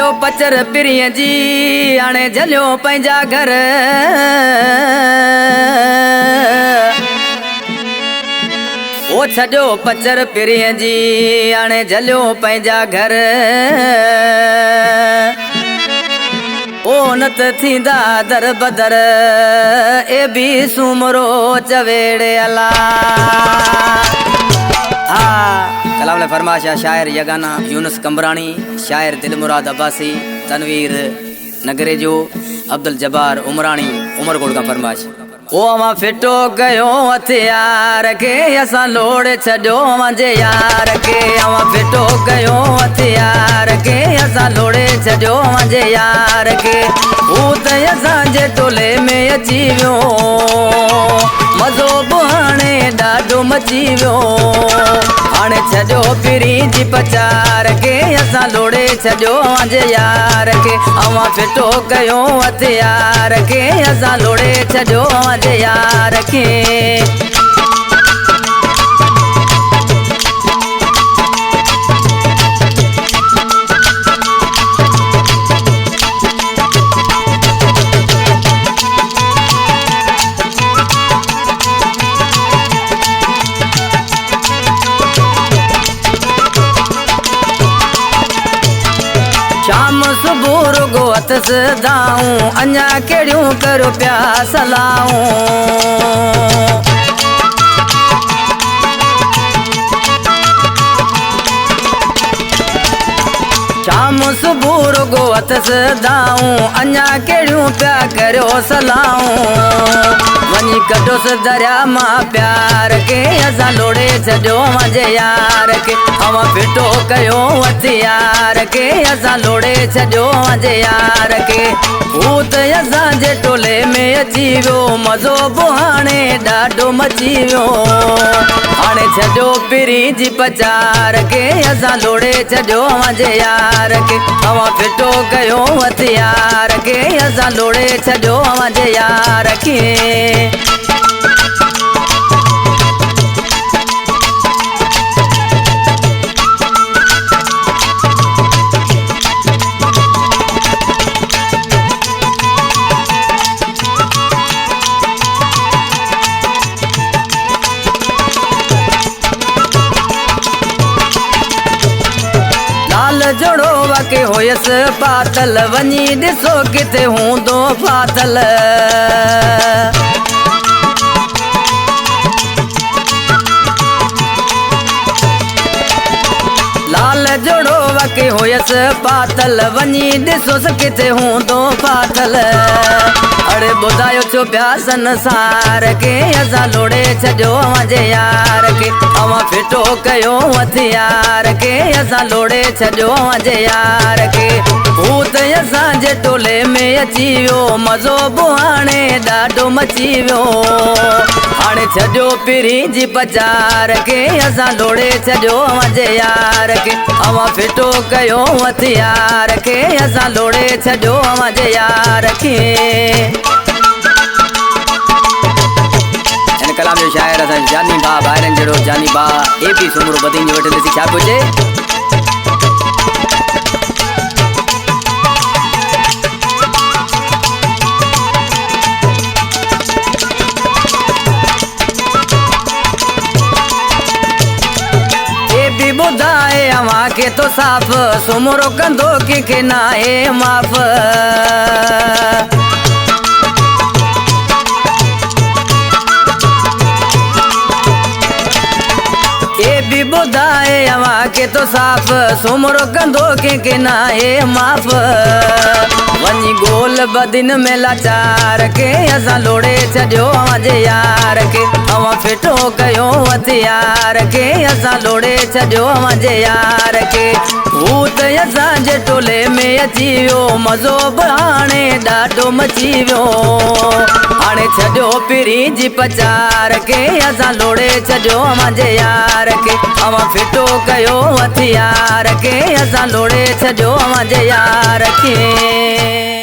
छॾियो पचर पिरीअ जी हाणे झलियो पंहिंजा घर। ओ छॾियो पचर पिरीअ जी हाणे झलियो पंहिंजा घर। ओ न त थींदा दर बदर ए बि सुमरो चवेड़े अला। कलाम फरमाश शायर यगाना यूनुस कंबरानी, शायर दिलमुराद अब्बासी, तनवीर नगरे जो, अब्दुल जब्बार उमरानी उमरकोट का फरमाश। ओ अवां फिटो कयो हथियार के असां लोड़े छॾियो मुंहिंजे यार के। अवां फिटो कयो हथियार के असां लोड़े छॾियो मुंहिंजे यार के। हू त असांजे टोले में अची वियो, मज़ो बि हाणे ॾाढो मची वियो। हाणे छॾियो पिरी जी पचार के असां लोड़े छॾियो मुंहिंजे यार के। अवां फिटो कयो हथियार के असां लोड़े छॾियो मुंहिंजे यार के। शाम सुबुह रुगो हथ सदाऊं, अञा कहिड़ियूं करो पिया सलाऊं। शाम सुबुह रुगो हथ सदाऊं, अञा कहिड़ियूं पिया करियो सलाऊं। वञी कढोसि दरिया मां प्यार के असां लोड़े छॾियो मुंहिंजे यार के। अवां फिटो कयो हथियार के असां लोड़े छॾियो मुंहिंजे यार के। हू त असांजे टोले में अची वियो, मज़ो बि हाणे ॾाढो मची वियो। हाणे छॾियो पिरी जी पचार के असां लोड़े छॾियो मुंहिंजे यार के। अवां फिटो कयो हथियार के असां लोड़े छॾियो मुंहिंजे यार के। जोड़ो वके होयस पातल, वञी ॾिसो किथे हूंदो फातल। लाल जोड़ो वके होयस पातल, वञी ॾिसोसि किथे हूंदो फातल। अड़े ॿुधायो छो पिया संसार के असां लोड़े छॾियो मुंहिंजे यार के। अवां फिटो कयो हथियार के असां लोड़े छॾियो मुंहिंजे यार के। हू त असांजे टोले में अची वियो, मज़ो बि हाणे ॾाढो मची वियो। हाणे छॾियो पिरी जी पचार के असां लोड़े छॾियो मुंहिंजे यार के। अवां फिटो कयो हथियार के असां लोड़े छॾियो मुंहिंजे यार के। कलाम जो शायर असां जानी बा ॿाहिरनि जहिड़ो जानी बा ए बि सुमरो बदिन जो वटि ॾिसी छा पियो चए। ए बि ॿुधाए अवां खे तो साफ़, सुमरो कंदो कंहिंखे न आहे माफ़। बि ॿुधाए अवां खे तो साफ़, सुमरो कंदो कंहिंखे न आहे माफ़। वञी गोल बदिन में लाचार के असां लोड़े छॾियो मुंहिंजे यार के। अवां फिटो कयो हथियार के असां लोड़े छॾियो मुंहिंजे यार के। हू त असांजे टोले में अची वियो, मज़ो बि हाणे ॾाढो मची वियो। हाणे छॾियो पिरी जी पचार के असां लोड़े छॾियो मुंहिंजे यार के। अवां फिटो कयो हथियार के असां लोड़े छॾियो मुंहिंजे यार के।